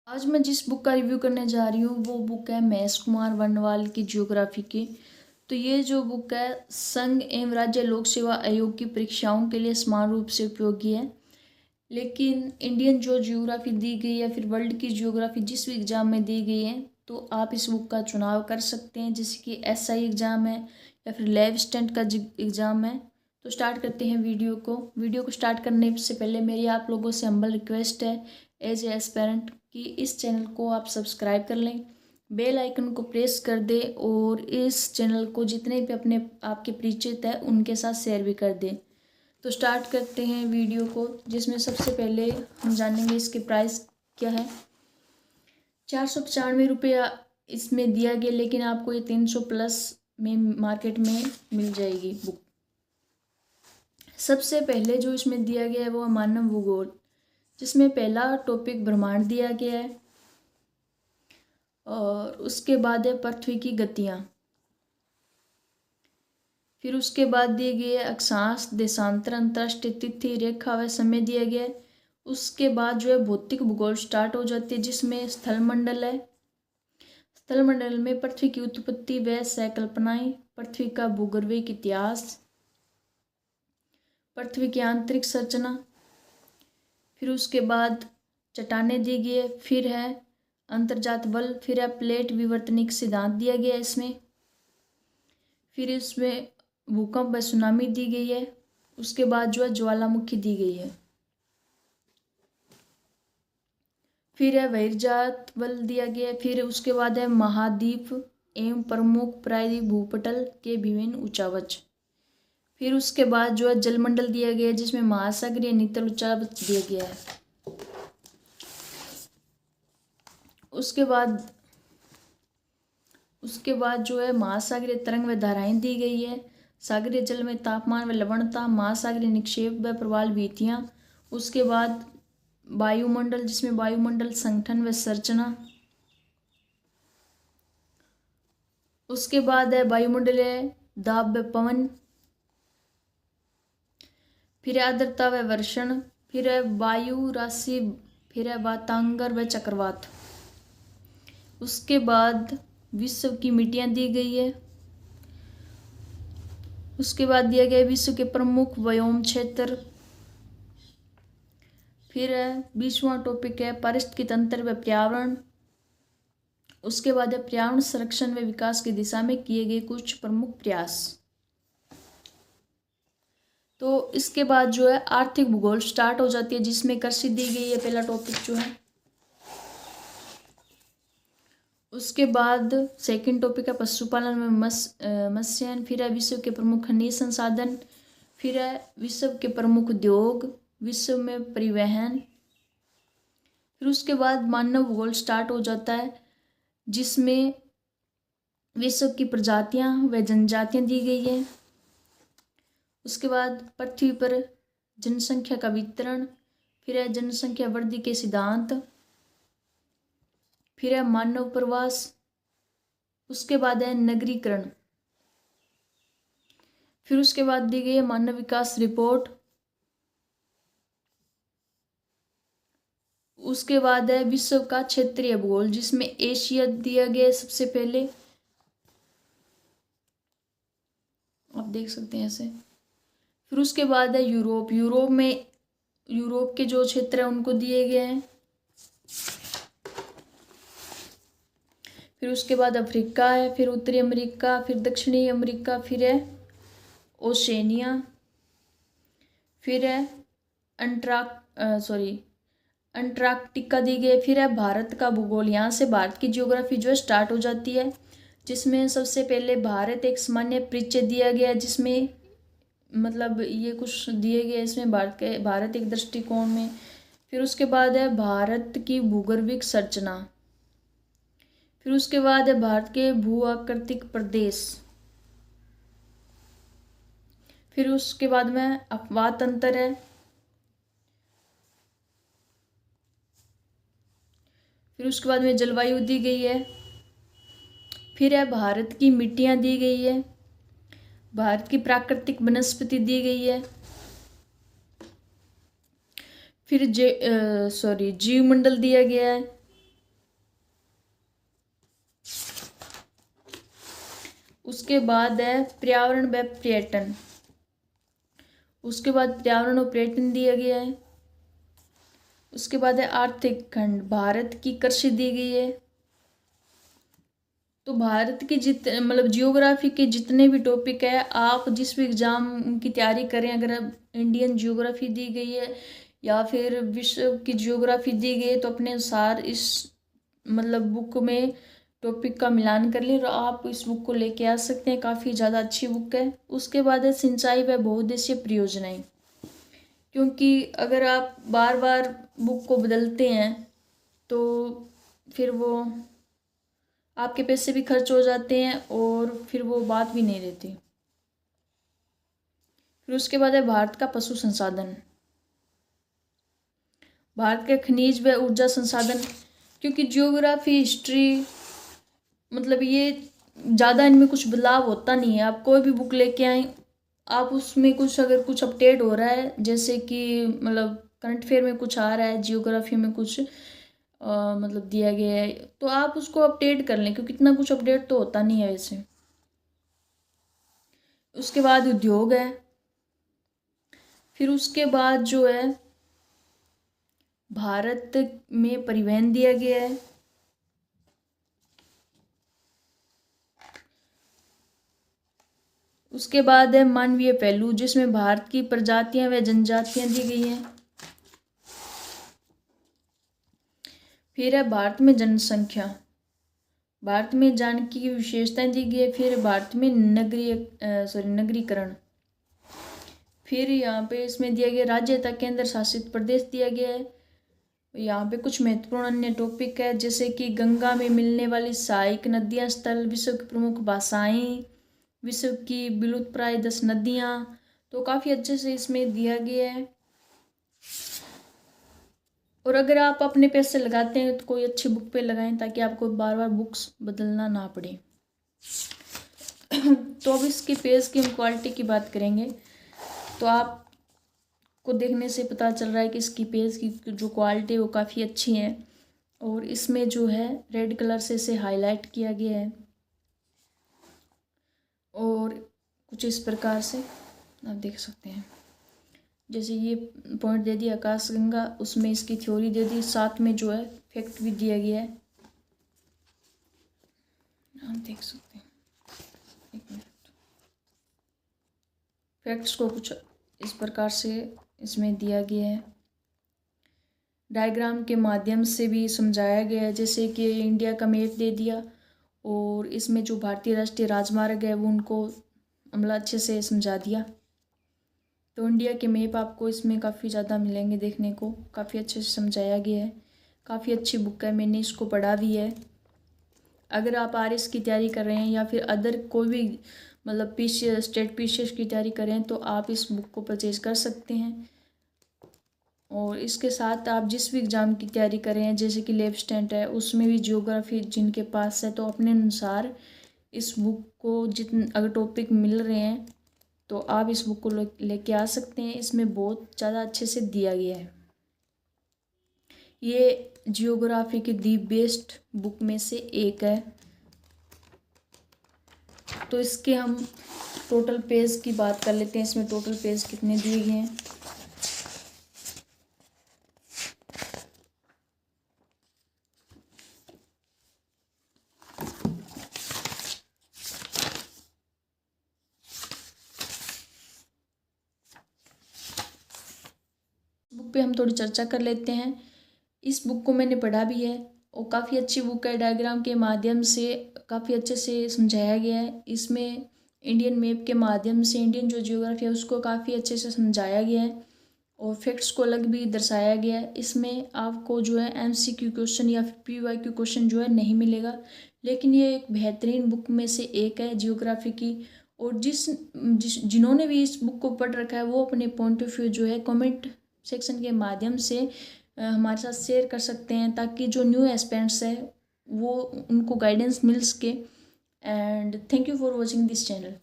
आज मैं जिस बुक का रिव्यू करने जा रही हूँ वो बुक है महेश कुमार वर्णवाल की ज्योग्राफी की। तो ये जो बुक है संघ एवं राज्य लोक सेवा आयोग की परीक्षाओं के लिए समान रूप से उपयोगी है। लेकिन इंडियन जो ज्योग्राफी दी गई है फिर वर्ल्ड की ज्योग्राफी जिस भी एग्ज़ाम में दी गई है तो आप इस बुक का चुनाव कर सकते हैं, जैसे कि एसआई एग्ज़ाम है या फिर लैब असिस्टेंट का एग्ज़ाम है। तो स्टार्ट करते हैं वीडियो को स्टार्ट करने से पहले मेरी आप लोगों से हम्बल रिक्वेस्ट है एज ए एस्पेरेंट कि इस चैनल को आप सब्सक्राइब कर लें, बेल आइकन को प्रेस कर दें और इस चैनल को जितने भी अपने आपके परिचित है उनके साथ शेयर भी कर दें। तो स्टार्ट करते हैं वीडियो को, जिसमें सबसे पहले हम जानेंगे इसके प्राइस क्या है। 495 रुपया इसमें दिया गया, लेकिन आपको ये 300 प्लस में मार्केट में मिल जाएगी बुक। सबसे पहले जो इसमें दिया गया है वो है मानव भूगोल, जिसमें पहला टॉपिक ब्रह्मांड दिया गया है और उसके बाद है पृथ्वी की गतियाँ। फिर उसके बाद दिए गए अक्षांश, देशांतर, अंतर्राष्ट्रीय तिथि, रेखा व समय दिया गया है। उसके बाद जो है भौतिक भूगोल स्टार्ट हो जाती है, जिसमें स्थलमंडल है। स्थलमंडल में पृथ्वी की उत्पत्ति व संकल्पनाएं, पृथ्वी का भूगर्भिक इतिहास, पृथ्वी की आंतरिक संरचना। फिर उसके बाद चट्टानें दी गई है। फिर है अंतर्जात बल, फिर है प्लेट विवर्तनिक सिद्धांत दिया गया है इसमें। फिर इसमें भूकंप व सुनामी दी गई है। उसके बाद जो है ज्वालामुखी दी गई है। फिर है बहिर्जात बल दिया गया है। फिर उसके बाद है महाद्वीप एवं प्रमुख प्रायद्वीप भूपटल के विभिन्न उच्चावच। फिर उसके बाद जो है जलमंडल दिया गया है, जिसमें महासागरीय नितल उच्चावच दिया गया है। उसके बाद जो है महासागरीय तरंग व धाराएं दी गई है। सागरीय जल में तापमान व लवणता, महासागरीय निक्षेप व प्रवाल भीतियाँ। उसके बाद वायुमंडल, जिसमें वायुमंडल संगठन व संरचना। उसके बाद है वायुमंडलीय दाब व पवन। फिर है आर्द्रता व वर्षण। फिर है वायु राशि। फिर है वातांगर व चक्रवात। उसके बाद विश्व की मिट्टियाँ दी गई है। उसके बाद दिया गया विश्व के प्रमुख व्योम क्षेत्र। फिर है 20वां टॉपिक है पारिस्थितिकी तंत्र व पर्यावरण। उसके बाद है पर्यावरण संरक्षण व विकास की दिशा में किए गए कुछ प्रमुख प्रयास। तो इसके बाद जो है आर्थिक भूगोल स्टार्ट हो जाती है, जिसमें कृषि दी गई है पहला टॉपिक जो है। उसके बाद सेकंड टॉपिक है पशुपालन में मत्स्यन। फिर है विश्व के प्रमुख खनिज संसाधन। फिर है विश्व के प्रमुख उद्योग, विश्व में परिवहन। फिर उसके बाद मानव भूगोल स्टार्ट हो जाता है, जिसमें विश्व की प्रजातियां व जनजातियां दी गई है। उसके बाद पृथ्वी पर जनसंख्या का वितरण। फिर है जनसंख्या वृद्धि के सिद्धांत। फिर है मानव प्रवास। उसके बाद है नगरीकरण। फिर उसके बाद दी गई है मानव विकास रिपोर्ट। उसके बाद है विश्व का क्षेत्रीय भूगोल, जिसमें एशिया दिया गया है सबसे पहले, आप देख सकते हैं ऐसे। फिर उसके बाद है यूरोप के जो क्षेत्र है उनको दिए गए हैं। फिर उसके बाद अफ्रीका है, फिर उत्तरी अमेरिका, फिर दक्षिणी अमेरिका, फिर है ओशेनिया। फिर है अंटार्कटिका दी गई। फिर है भारत का भूगोल, यहाँ से भारत की ज्योग्राफी जो है स्टार्ट हो जाती है, जिसमें सबसे पहले भारत एक सामान्य परिचय दिया गया, जिसमें मतलब ये कुछ दिए गए इसमें भारत एक दृष्टिकोण में। फिर उसके बाद है भारत की भूगर्भिक संरचना। फिर उसके बाद है भारत के भू आकृतिक प्रदेश। फिर उसके बाद में अपवाद तंत्र है। फिर उसके बाद में जलवायु दी गई है। फिर है भारत की मिट्टियाँ दी गई है। भारत की प्राकृतिक वनस्पति दी गई है। फिर जीवमंडल दिया गया है। उसके बाद है पर्यावरण व पर्यटन। उसके बाद पर्यावरण और पर्यटन दिया गया है। उसके बाद है आर्थिक खंड, भारत की कृषि दी गई है। तो भारत की मतलब जियोग्राफी के जितने भी टॉपिक है, आप जिस भी एग्जाम की तैयारी करें, अगर इंडियन जियोग्राफी दी गई है या फिर विश्व की जियोग्राफी दी गई है, तो अपने अनुसार इस मतलब बुक में टॉपिक का मिलान कर लें और आप इस बुक को लेके आ सकते हैं। काफ़ी ज़्यादा अच्छी बुक है। उसके बाद है सिंचाई व बहुउद्देशीय परियोजनाएं, क्योंकि अगर आप बार बार बुक को बदलते हैं तो फिर वो आपके पैसे भी खर्च हो जाते हैं और फिर वो बात भी नहीं रहती। फिर उसके बाद है भारत का पशु संसाधन, भारत के खनिज व ऊर्जा संसाधन, क्योंकि जियोग्राफी हिस्ट्री मतलब ये ज़्यादा इनमें कुछ बदलाव होता नहीं है। आप कोई भी बुक लेके आए, आप उसमें कुछ अगर कुछ अपडेट हो रहा है, जैसे कि मतलब करंट अफेयर में कुछ आ रहा है, जियोग्राफी में कुछ मतलब दिया गया है, तो आप उसको अपडेट कर लें, क्योंकि इतना कुछ अपडेट तो होता नहीं है वैसे। उसके बाद उद्योग है। फिर उसके बाद जो है भारत में परिवहन दिया गया है। उसके बाद है मानवीय पहलू, जिसमें भारत की प्रजातियां व जनजातियां दी गई हैं। फिर है भारत में जनसंख्या, भारत में जानकी की विशेषताएं दी गई है। फिर भारत में नगरीकरण। फिर यहाँ पे इसमें दिया गया राज्य तथा केंद्र शासित प्रदेश दिया गया है। यहाँ पे कुछ महत्वपूर्ण अन्य टॉपिक है, जैसे कि गंगा में मिलने वाली सहायक नदियाँ, स्थल, विश्व की प्रमुख भाषाएं, विश्व की विलुप्तप्राय 10 नदियाँ, तो काफ़ी अच्छे से इसमें दिया गया है। और अगर आप अपने पैसे लगाते हैं तो कोई अच्छी बुक पे लगाएं, ताकि आपको बार बार बुक्स बदलना ना पड़े। तो अब इसकी पेज की हम क्वालिटी की बात करेंगे, तो आपको देखने से पता चल रहा है कि इसकी पेज की जो क्वालिटी है वो काफ़ी अच्छी है। और इसमें जो है रेड कलर से इसे हाईलाइट किया गया है और कुछ इस प्रकार से आप देख सकते हैं। जैसे ये पॉइंट दे दिया आकाशगंगा, उसमें इसकी थ्योरी दे दी, साथ में जो है फैक्ट भी दिया गया है, आप देख सकते हैं। एक मिनट, फैक्ट्स को कुछ इस प्रकार से इसमें दिया गया है, डायग्राम के माध्यम से भी समझाया गया है। जैसे कि इंडिया का मैप दे दिया और इसमें जो भारतीय राष्ट्रीय राजमार्ग है वो उनको मतलब अच्छे से समझा दिया। तो इंडिया के मैप आपको इसमें काफ़ी ज़्यादा मिलेंगे देखने को, काफ़ी अच्छे से समझाया गया है। काफ़ी अच्छी बुक है, मैंने इसको पढ़ा भी है। अगर आप आरएस की तैयारी कर रहे हैं या फिर अदर कोई भी मतलब पीसीएस, स्टेट पीसीएस की तैयारी कर रहे हैं, तो आप इस बुक को परचेज कर सकते हैं। और इसके साथ आप जिस भी एग्ज़ाम की तैयारी कर रहे हैं, जैसे कि लेब स्टेंट है, उसमें भी जियोग्राफी जिनके पास है, तो अपने अनुसार इस बुक को जितने अगर टॉपिक मिल रहे हैं तो आप इस बुक को लेके आ सकते हैं। इसमें बहुत ज़्यादा अच्छे से दिया गया है। ये जियोग्राफी की दी बेस्ट बुक में से एक है। तो इसके हम टोटल पेज की बात कर लेते हैं। इसमें टोटल पेज कितने दिए गए हैं। बुक पे हम थोड़ी चर्चा कर लेते हैं। इस बुक को मैंने पढ़ा भी है और काफ़ी अच्छी बुक है। डायग्राम के माध्यम से काफ़ी अच्छे से समझाया गया है। इसमें इंडियन मैप के माध्यम से इंडियन जो जियोग्राफी है उसको काफ़ी अच्छे से समझाया गया है और फैक्ट्स को अलग भी दर्शाया गया है। इसमें आपको जो है एमसीक्यू क्वेश्चन या फिर पीवाईक्यू क्वेश्चन जो है नहीं मिलेगा, लेकिन ये एक बेहतरीन बुक में से एक है जियोग्राफी की। और जिन्होंने भी इस बुक को पढ़ रखा है वो अपने पॉइंट ऑफ व्यू जो है कमेंट सेक्शन के माध्यम से हमारे साथ शेयर कर सकते हैं, ताकि जो न्यू एस्पिरेंट्स है वो उनको गाइडेंस मिल सके। And thank you for watching this channel.